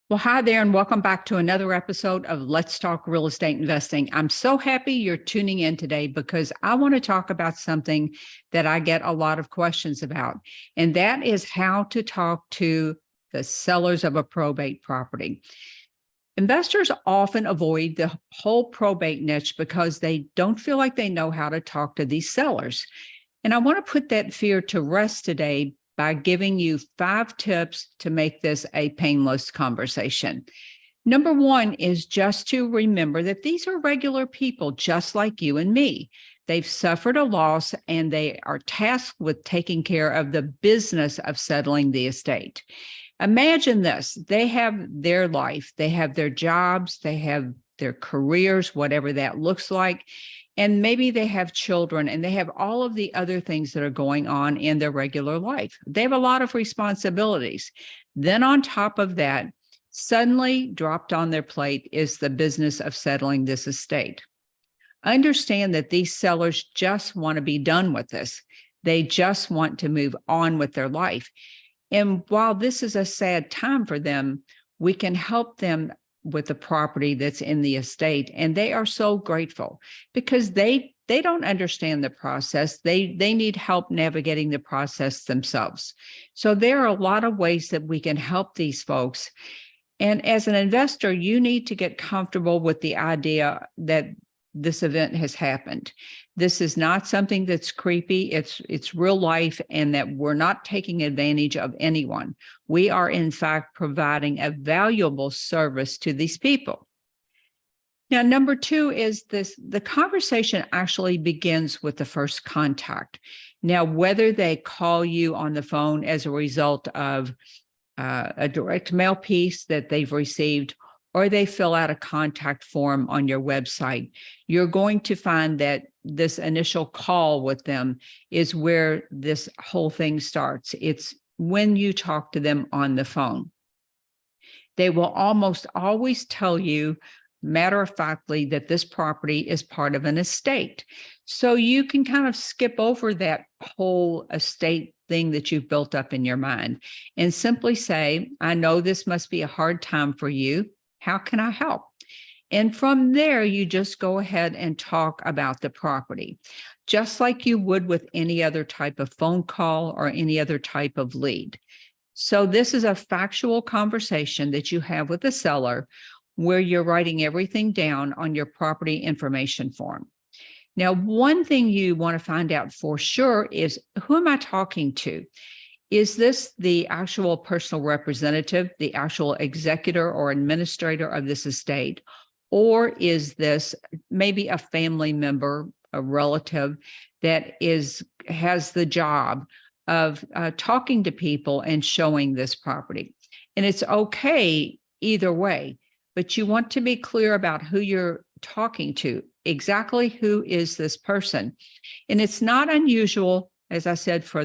Well, hi there, and welcome back to another episode of Let's Talk Real Estate Investing. I'm so happy you're tuning in today because I want to talk about something that I get a lot of questions about, and that is how to talk to the sellers of a probate property. Investors often avoid the whole probate niche because they don't feel like they know how to talk to these sellers. And I want to put that fear to rest today by giving you 5 tips to make this a painless conversation. Number one is just to remember that these are regular people just like you and me. They've suffered a loss and they are tasked with taking care of the business of settling the estate. Imagine this. They have their life, they have their jobs, they have their careers, whatever that looks like. And maybe they have children and they have all of the other things that are going on in their regular life. They have a lot of responsibilities. Then on top of that, suddenly dropped on their plate is the business of settling this estate. Understand that these sellers just want to be done with this. They just want to move on with their life. And while this is a sad time for them, we can help them with the property that's in the estate. And they are so grateful because they don't understand the process. They need help navigating the process themselves. So there are a lot of ways that we can help these folks. And as an investor, you need to get comfortable with the idea that this event has happened. This is not something that's creepy. It's real life, and that we're not taking advantage of anyone. We are, in fact, providing a valuable service to these people. Now, number 2 is the conversation actually begins with the first contact. Now, whether they call you on the phone as a result of a direct mail piece that they've received, or they fill out a contact form on your website, you're going to find that this initial call with them is where this whole thing starts. It's when you talk to them on the phone. They will almost always tell you, matter-of-factly, that this property is part of an estate. So you can kind of skip over that whole estate thing that you've built up in your mind and simply say, I know this must be a hard time for you. How can I help? And from there, you just go ahead and talk about the property, just like you would with any other type of phone call or any other type of lead. So this is a factual conversation that you have with the seller where you're writing everything down on your property information form. Now, one thing you want to find out for sure is, who am I talking to? Is this the actual personal representative, the actual executor or administrator of this estate? Or is this maybe a family member, a relative that has the job of talking to people and showing this property? And it's okay either way, but you want to be clear about who you're talking to. Exactly who is this person? And it's not unusual, as I said, for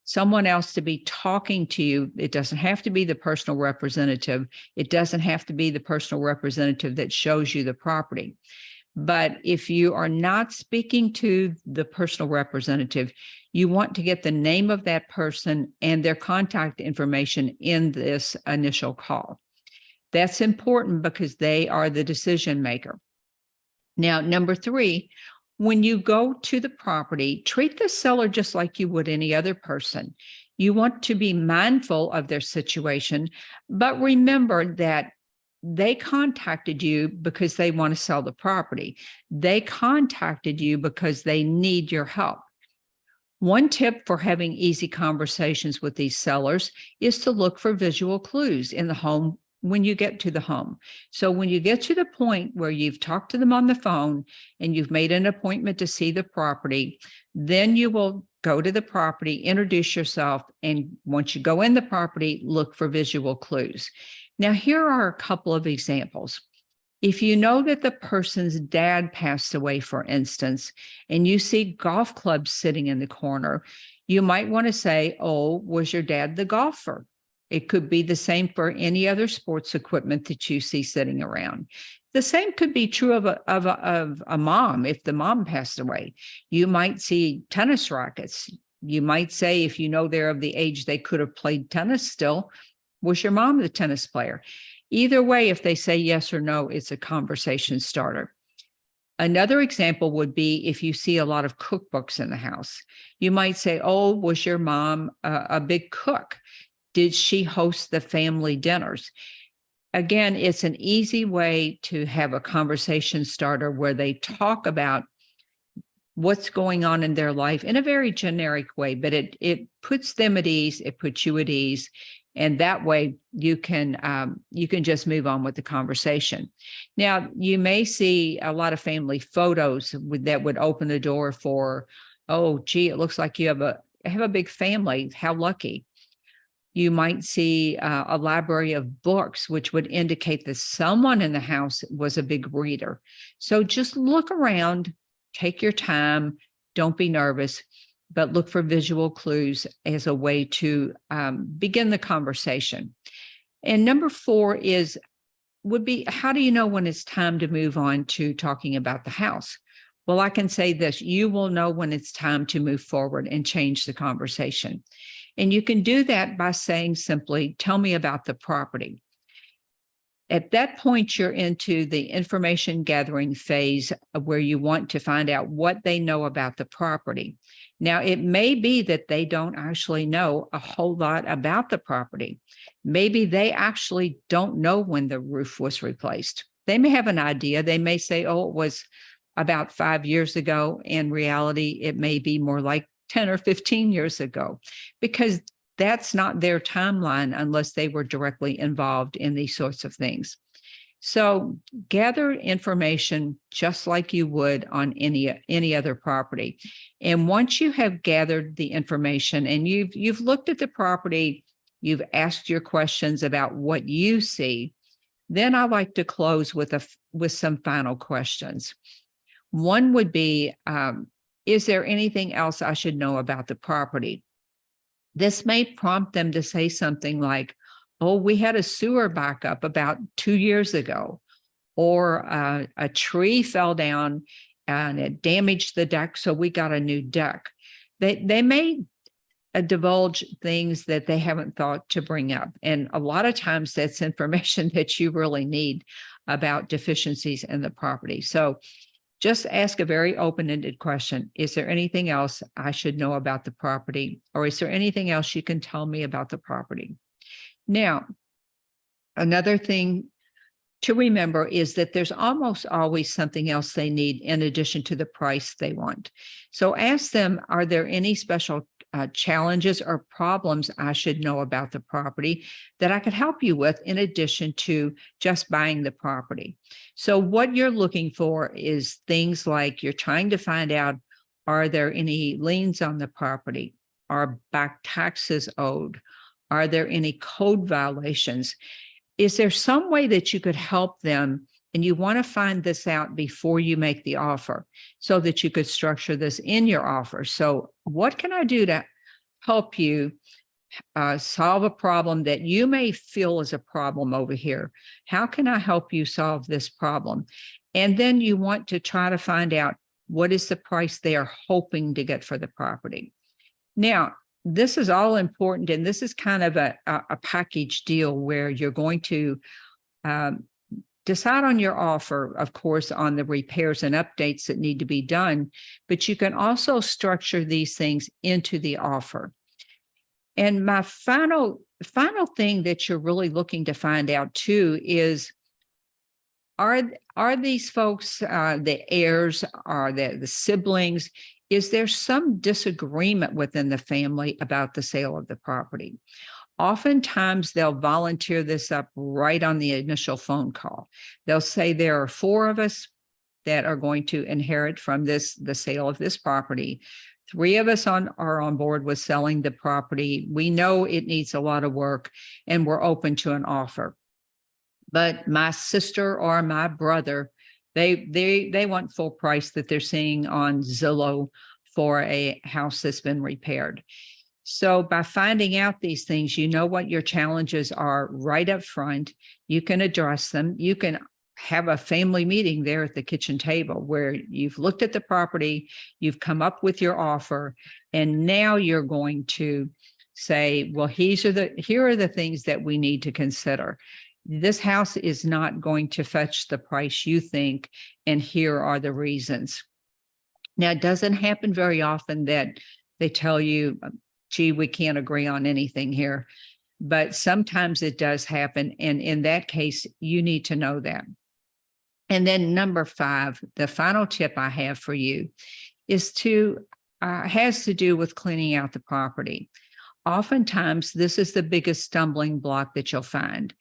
someone else to be talking to you. It doesn't have to be the personal representative. It doesn't have to be the personal representative that shows you the property. But if you are not speaking to the personal representative, you want to get the name of that person and their contact information in this initial call. That's important because they are the decision maker. Now, number 3, when you go to the property, treat the seller just like you would any other person. You want to be mindful of their situation, but remember that they contacted you because they want to sell the property. They contacted you because they need your help. One tip for having easy conversations with these sellers is to look for visual clues in the home when you get to the home. So when you get to the point where you've talked to them on the phone and you've made an appointment to see the property, then you will go to the property, introduce yourself, and once you go in the property, look for visual clues. Now, here are a couple of examples. If you know that the person's dad passed away, for instance, and you see golf clubs sitting in the corner, you might want to say, oh, was your dad the golfer? It could be the same for any other sports equipment that you see sitting around. The same could be true of a mom. If the mom passed away, you might see tennis rackets. You might say, if you know they're of the age they could have played tennis still, was your mom the tennis player? Either way, if they say yes or no, it's a conversation starter. Another example would be if you see a lot of cookbooks in the house. You might say, oh, was your mom a big cook? Did she host the family dinners? Again, it's an easy way to have a conversation starter where they talk about what's going on in their life in a very generic way, but it puts them at ease, it puts you at ease, and that way you can just move on with the conversation. Now, you may see a lot of family photos that would open the door for, oh, gee, it looks like you have a big family. How lucky. You might see a library of books, which would indicate that someone in the house was a big reader. So just look around, take your time, don't be nervous, but look for visual clues as a way to begin the conversation. And number 4 would be, how do you know when it's time to move on to talking about the house? Well, I can say this, you will know when it's time to move forward and change the conversation. And you can do that by saying simply, tell me about the property. At that point, you're into the information gathering phase where you want to find out what they know about the property. Now, it may be that they don't actually know a whole lot about the property. Maybe they actually don't know when the roof was replaced. They may have an idea. They may say, oh, it was about 5 years ago. In reality, it may be more like 10 or 15 years ago, because that's not their timeline unless they were directly involved in these sorts of things. So gather information just like you would on any other property. And once you have gathered the information and you've looked at the property, you've asked your questions about what you see, then I like to close with some final questions. One would be, is there anything else I should know about the property? This may prompt them to say something like, oh, we had a sewer backup about 2 years ago, or a tree fell down and it damaged the deck, so we got a new deck. They may divulge things that they haven't thought to bring up. And a lot of times that's information that you really need about deficiencies in the property. So just ask a very open-ended question. Is there anything else I should know about the property? Or is there anything else you can tell me about the property? Now, another thing to remember is that there's almost always something else they need in addition to the price they want. So ask them, are there any special challenges or problems I should know about the property that I could help you with in addition to just buying the property? So what you're looking for is things like you're trying to find out, are there any liens on the property? Are back taxes owed? Are there any code violations? Is there some way that you could help them? And you want to find this out before you make the offer so that you could structure this in your offer. So what can I do to help you solve a problem that you may feel is a problem over here? How can I help you solve this problem? And then you want to try to find out what is the price they are hoping to get for the property. Now, this is all important, and this is kind of a package deal where you're going to decide on your offer, of course, on the repairs and updates that need to be done, but you can also structure these things into the offer. And my final thing that you're really looking to find out too is, are these folks, the heirs, are the siblings, is there some disagreement within the family about the sale of the property? Oftentimes, they'll volunteer this up right on the initial phone call. They'll say there are 4 of us that are going to inherit from the sale of this property. 3 of us are on board with selling the property. We know it needs a lot of work and we're open to an offer. But my sister or my brother, they want full price that they're seeing on Zillow for a house that's been repaired. So by finding out these things, you know what your challenges are right up front. You can address them. You can have a family meeting there at the kitchen table where you've looked at the property, you've come up with your offer, and now you're going to say, well, here are the things that we need to consider. This house is not going to fetch the price you think, and here are the reasons. Now, it doesn't happen very often that they tell you, gee, we can't agree on anything here, but sometimes it does happen. And in that case, you need to know that. And then number 5, the final tip I have for you is has to do with cleaning out the property. Oftentimes, this is the biggest stumbling block that you'll find.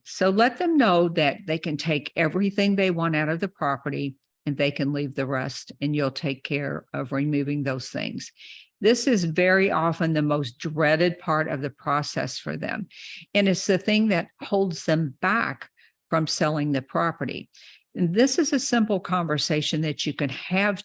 So let them know that they can take everything they want out of the property and they can leave the rest, and you'll take care of removing those things. This is very often the most dreaded part of the process for them. And it's the thing that holds them back from selling the property. And this is a simple conversation that you can have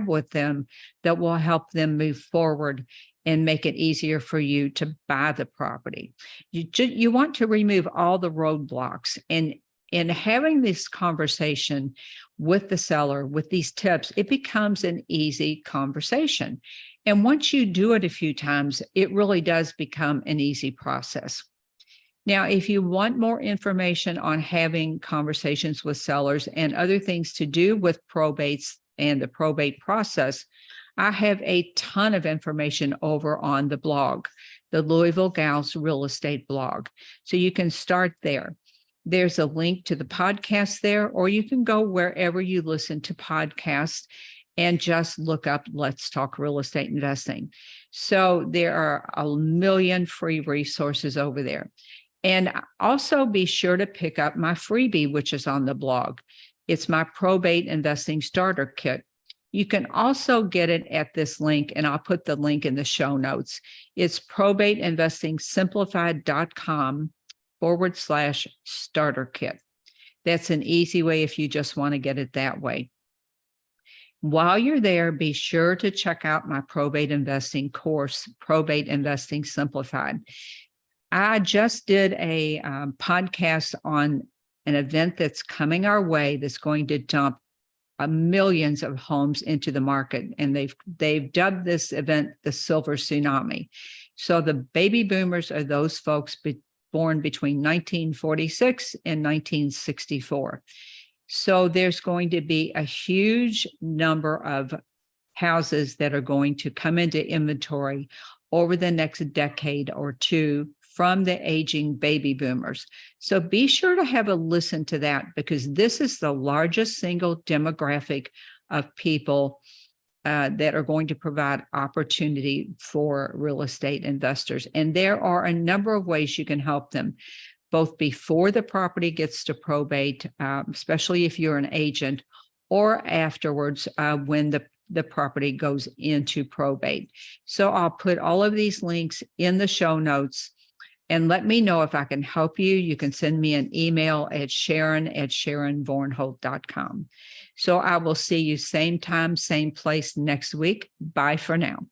with them that will help them move forward and make it easier for you to buy the property. You want to remove all the roadblocks, and in having this conversation with the seller, with these tips, it becomes an easy conversation. And once you do it a few times, it really does become an easy process. Now, if you want more information on having conversations with sellers and other things to do with probates and the probate process, I have a ton of information over on the blog, the Louisville Gals Real Estate blog. So you can start there. There's a link to the podcast there, or you can go wherever you listen to podcasts and just look up Let's Talk Real Estate Investing. So there are a million free resources over there. And also be sure to pick up my freebie, which is on the blog. It's my Probate Investing Starter Kit. You can also get it at this link, and I'll put the link in the show notes. It's probateinvestingsimplified.com/starter kit. That's an easy way if you just want to get it that way. While you're there, be sure to check out my probate investing course, Probate Investing Simplified. I just did a podcast on an event that's coming our way that's going to dump millions of homes into the market, and they've dubbed this event the Silver Tsunami. So the baby boomers are those folks born between 1946 and 1964. So there's going to be a huge number of houses that are going to come into inventory over the next decade or two from the aging baby boomers. So be sure to have a listen to that, because this is the largest single demographic of people that are going to provide opportunity for real estate investors. And there are a number of ways you can help them, both before the property gets to probate, especially if you're an agent, or afterwards when the property goes into probate. So I'll put all of these links in the show notes. And let me know if I can help you. You can send me an email at Sharon@SharonVornholt.com. So I will see you same time, same place next week. Bye for now.